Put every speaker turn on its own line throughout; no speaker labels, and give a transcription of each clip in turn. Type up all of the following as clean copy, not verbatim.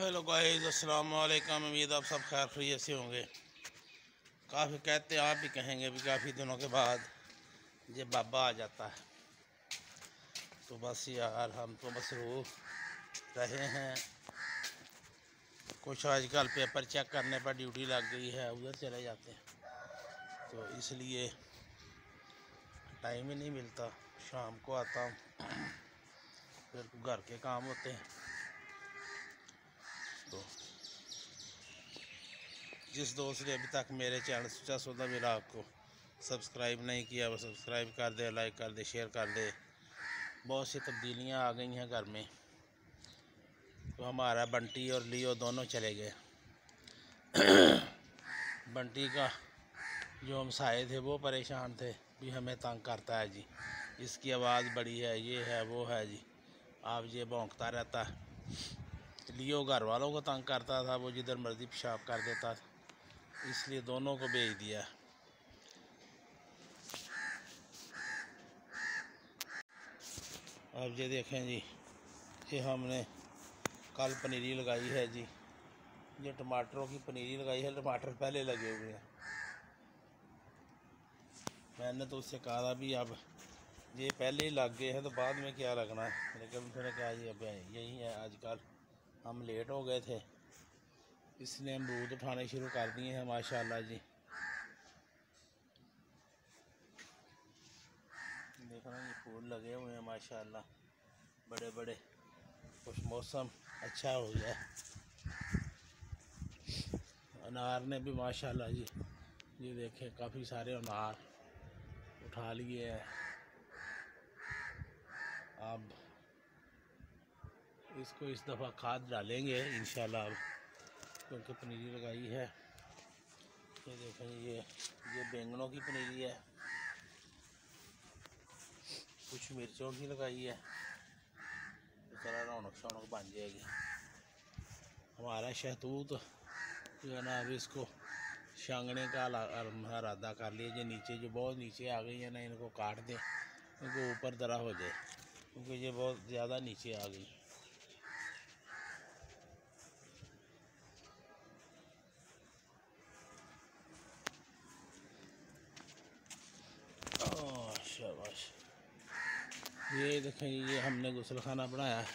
Hello guys, अस्सलाम वालेकुम। उम्मीद आप सब खैर खैरियत से होंगे। काफ़ी कहते आप भी कहेंगे भी काफ़ी दिनों के बाद ये बाबा आ जाता है। तो बस यार हम तो मसरूफ़ रहे हैं। कुछ आजकल पेपर चेक करने पर ड्यूटी लग गई है, उधर चले जाते हैं, तो इसलिए टाइम ही नहीं मिलता। शाम को आता हूँ, फिर घर के काम होते हैं। तो जिस दोस्त ने अभी तक मेरे चैनल सुचा सौदा विलाग को सब्सक्राइब नहीं किया वो सब्सक्राइब कर दे, लाइक कर दे, शेयर कर दे। बहुत सी तब्दीलियां आ गई हैं घर में। तो हमारा बंटी और लियो दोनों चले गए। बंटी का जो हमसाए थे वो परेशान थे भी हमें तंग करता है जी, इसकी आवाज़ बड़ी है, ये है वो है जी, आप ये भौंकता रहता है। लियो घर वालों को तंग करता था, वो जिधर मर्ज़ी पेशाब कर देता था, इसलिए दोनों को भेज दिया। अब ये देखें जी, ये हमने कल पनीरी लगाई है जी, ये टमाटरों की पनीरी लगाई है। टमाटर पहले लगे हुए हैं। मैंने तो उससे कहा था भी अब ये पहले ही लग गए हैं तो बाद में क्या लगना है, लेकिन उसने कहा जी अब यही है। आजकल हम लेट हो गए थे, इसने अमरूद उठाने शुरू कर दिए हैं माशाल्लाह जी। देखना ये फूल लगे हुए हैं माशाल्लाह, बड़े बड़े। कुछ मौसम अच्छा हो गया। अनार ने भी माशाल्लाह जी, ये देखें काफ़ी सारे अनार उठा लिए हैं। अब इसको इस दफ़ा खाद डालेंगे इंशाल्लाह, अब क्योंकि पनीरी लगाई है। ये देखें ये बैंगनों की पनीरी है, कुछ मिर्चों की लगाई है, इस तरह रौनक शौनक बन जाएगी। हमारा शहतूत जो है ना, अब इसको शांगने का इरादा कर लिया। जो नीचे जो बहुत नीचे आ गई है ना, इनको काट दें, इनको ऊपर तरह हो जाए, क्योंकि ये बहुत ज़्यादा नीचे आ गई। शाबाश। ये देखें, ये हमने गुसल खाना बनाया है,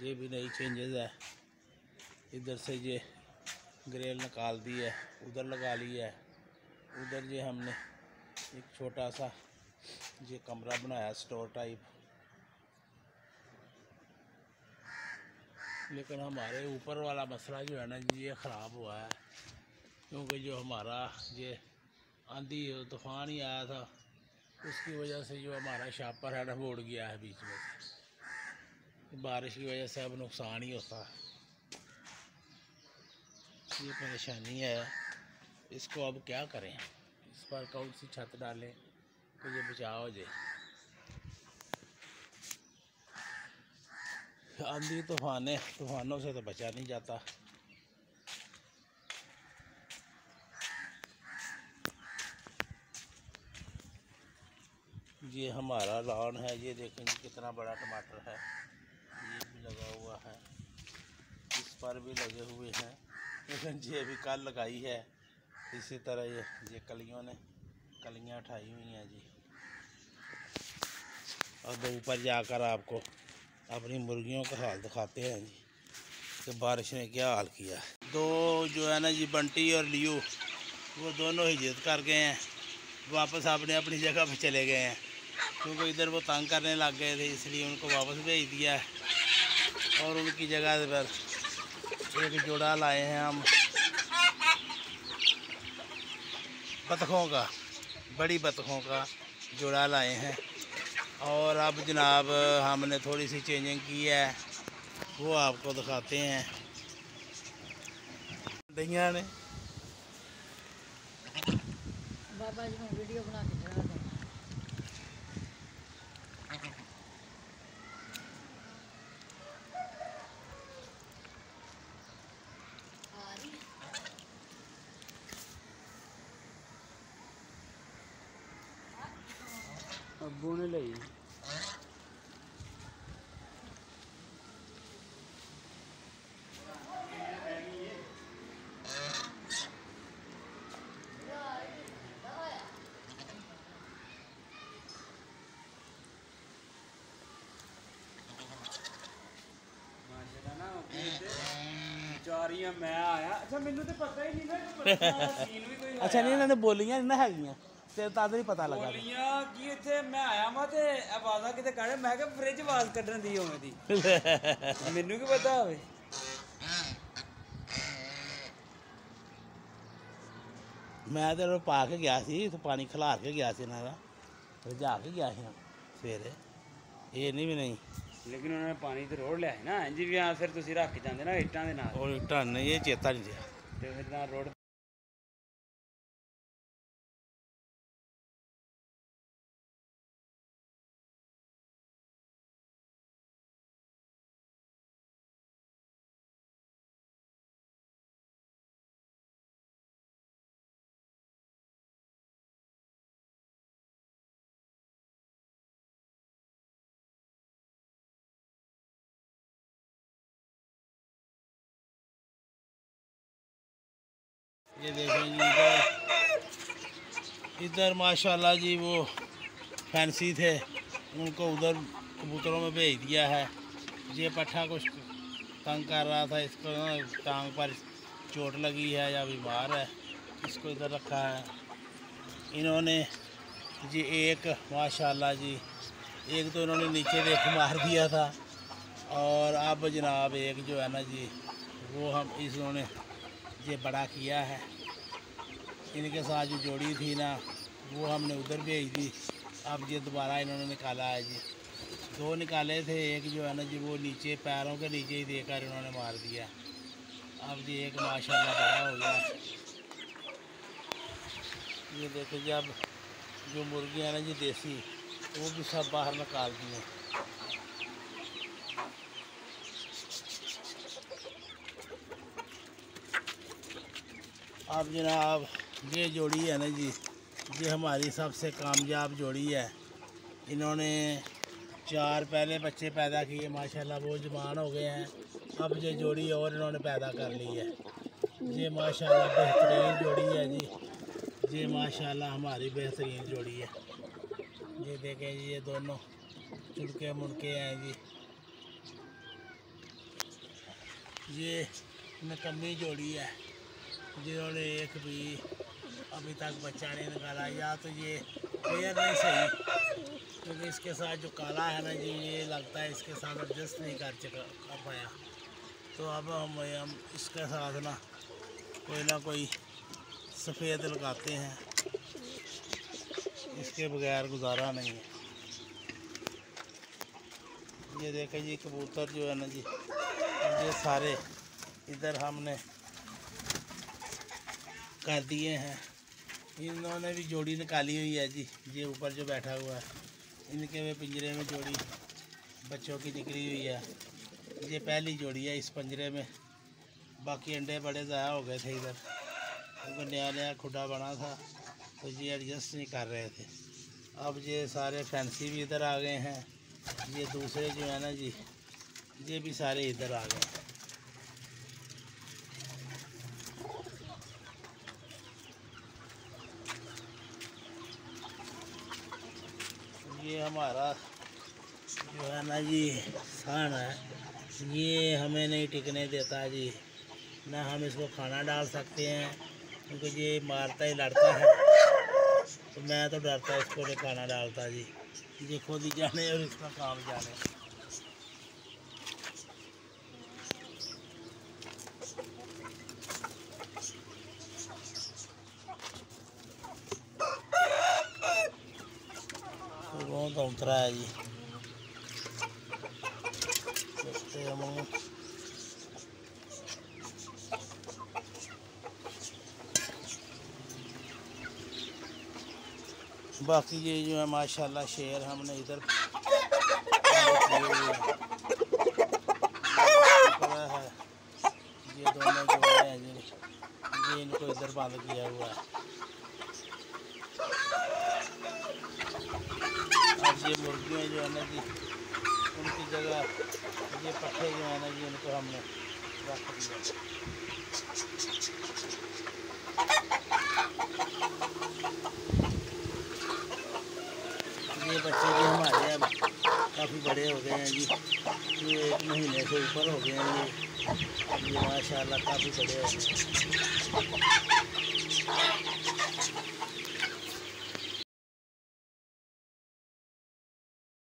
ये भी नई चेंजेस है। इधर से ये ग्रिल निकाल दी है, उधर लगा ली है। उधर ये हमने एक छोटा सा ये कमरा बनाया स्टोर टाइप। लेकिन हमारे ऊपर वाला मसला जो है ना जी, ये ख़राब हुआ है, क्योंकि जो हमारा ये आंधी तूफ़ान ही आया था, उसकी वजह से जो हमारा शापर है ना वो उड़ गया है बीच में से। बारिश की वजह से अब नुकसान ही होता है, ये परेशानी है। इसको अब क्या करें, इस पर कौन सी छत डालें तो ये बचाव हो जाए। आंधी तूफ़ानों से तो बचा नहीं जाता। ये हमारा लॉन है, ये देखें जी कितना बड़ा टमाटर है। ये भी लगा हुआ है, इस पर भी लगे हुए हैं, लेकिन ये भी कल लगाई है। इसी तरह ये कलियां उठाई हुई हैं जी। अब ऊपर जाकर आपको अपनी मुर्गियों का हाल दिखाते हैं जी कि बारिश ने क्या हाल किया। दो जो है ना जी, बंटी और लियो, वो दोनों ही जिद कर गए हैं, वापस अपने अपनी जगह पर चले गए हैं, क्योंकि इधर वो तंग करने लग गए थे, इसलिए उनको वापस भेज दिया है। और उनकी जगह पर एक जोड़ा लाए हैं हम बतखों का, बड़ी बतखों का जोड़ा लाए हैं। और अब जनाब हमने थोड़ी सी चेंजिंग की है, वो आपको दिखाते हैं। दैया ने
बाबा जी मैं वीडियो बना के चढ़ा दूँ।
अब्बू ने ली
ਸਾਰੀਆਂ ਮੈਂ ਆਇਆ ਅੱਛਾ ਮੈਨੂੰ ਤੇ ਪਤਾ ਹੀ ਨਹੀਂ ਨਾ ਕਿ ਬੱਚਿਆਂ ਦਾ ਸੀਨ ਵੀ ਕੋਈ
ਅੱਛਾ ਨਹੀਂ ਇਹਨਾਂ ਨੇ ਬੋਲੀਆਂ ਨਾ ਹੈਗੀਆਂ ਤੇ ਤਾਂ ਨਹੀਂ ਪਤਾ ਲੱਗਾ
ਬੋਲੀਆਂ ਕੀ ਇੱਥੇ ਮੈਂ ਆਇਆ ਵਾਂ ਤੇ ਆਵਾਜ਼ਾਂ ਕਿਤੇ ਕੱਢ ਮੈਂ ਕਿਹਾ ਫ੍ਰਿਜ ਆਵਾਜ਼ ਕੱਢਣ ਦੀ ਹੋਵੇ ਦੀ ਮੈਨੂੰ ਕੀ ਪਤਾ ਹੋਵੇ
ਮੈਂ ਤੇ ਉਹ ਪਾ ਕੇ ਗਿਆ ਸੀ ਤੇ ਪਾਣੀ ਖਿਲਾਰ ਕੇ ਗਿਆ ਸੀ ਇਹਨਾਂ ਦਾ ਰਜਾ ਕੇ ਗਿਆ ਸੀ ਸਵੇਰੇ ਇਹ ਨਹੀਂ ਵੀ ਨਹੀਂ
ਲੇਕਿਨ ਉਹਨਾਂ ਨੇ ਪਾਣੀ ਤੇ ਰੋੜ ਲਿਆ ਹੈ ਨਾ ਇੰਜ ਵੀ ਆ ਫਿਰ ਤੁਸੀਂ ਰੱਖ ਜਾਂਦੇ ਨਾ ਇੱਟਾਂ ਦੇ ਨਾਲ
ਉਹ ਢੰਨ ਇਹ ਚੇਤਾ ਨਹੀਂ ਰਿਹਾ
ਤੇ ਫਿਰ ਨਾਲ ਰੋੜ
ये देखें जी इधर माशाल्लाह जी वो फैंसी थे उनको उधर कबूतरों में भेज दिया है। ये पट्ठा कुछ तंग कर रहा था, इसको टांग पर चोट लगी है या बीमार है, इसको इधर रखा है। इन्होंने जी एक माशाल्लाह जी एक तो इन्होंने नीचे देख मार दिया था और अब जनाब एक जो है ना जी वो हम इन्होंने ये बड़ा किया है। इनके साथ जो जोड़ी थी ना वो हमने उधर भेज दी। अब ये दोबारा इन्होंने निकाला है जी, दो निकाले थे, एक जो है ना जी वो नीचे पैरों के नीचे ही देकर इन्होंने मार दिया। अब जी एक माशाल्लाह बड़ा हो गया। ये देखो जी अब जो मुर्गी है ना जी देसी वो भी सब बाहर निकाल दिए। अब जनाब ये जोड़ी है ना जी ये हमारी सबसे कामयाब जोड़ी है। इन्होंने 4 पहले बच्चे पैदा किए माशाल्लाह, वो जवान हो गए हैं। अब ये जोड़ी और इन्होंने पैदा कर ली है। ये माशाल्लाह बेहतरीन जोड़ी है जी, ये माशाल्लाह हमारी बेहतरीन जोड़ी है। ये देखें जी ये दोनों चुड़के मुड़के हैं जी। ये नकम्मी जोड़ी है जिन्होंने एक भी अभी तक बच्चा नहीं निकाला, या तो ये पेयर नहीं सही क्योंकि इसके साथ जो काला है ना जी ये लगता है इसके साथ एडजस्ट नहीं कर पाया। तो अब हम इसके साथ ना कोई सफ़ेद लगाते हैं, इसके बगैर गुजारा नहीं है। ये देखें जी कबूतर जो है ना जी ये सारे इधर हमने कर दिए हैं। इन्होंने भी जोड़ी निकाली हुई है जी, ये ऊपर जो बैठा हुआ है इनके में पिंजरे में जोड़ी बच्चों की निकली हुई है। ये पहली जोड़ी है इस पिंजरे में, बाकी अंडे बड़े ज़ाया हो गए थे इधर क्योंकि नया खुडा बना था तो ये एडजस्ट नहीं कर रहे थे। अब ये सारे फैंसी भी इधर आ गए हैं। ये दूसरे जो है ना जी ये भी सारे इधर आ गए हैं। ये हमारा जो है ना जी सान है, ये हमें नहीं टिकने देता जी, ना हम इसको खाना डाल सकते हैं क्योंकि ये मारता ही लड़ता है। तो मैं तो डरता इसको नहीं खाना डालता जी, ये खुद ही जाने और इसका काम जाने। तो उतरा है जी, देखते हम। बाकी ये जो है माशाल्लाह शेर हमने इधर है। ये दोनों जोड़े हैं जी, ये इनको इधर बंद किया हुआ है। अब ये मुर्गियाँ जो है ना जी उनकी जगह ये पट्ठे जो है ना जी उनको हमने रख दिया। ये बच्चे भी हमारे अब काफ़ी काफ़ी बड़े हो गए हैं जी, ये 1 महीने से ऊपर हो गए हैं ये माशाल्लाह काफ़ी बड़े हो गए हैं।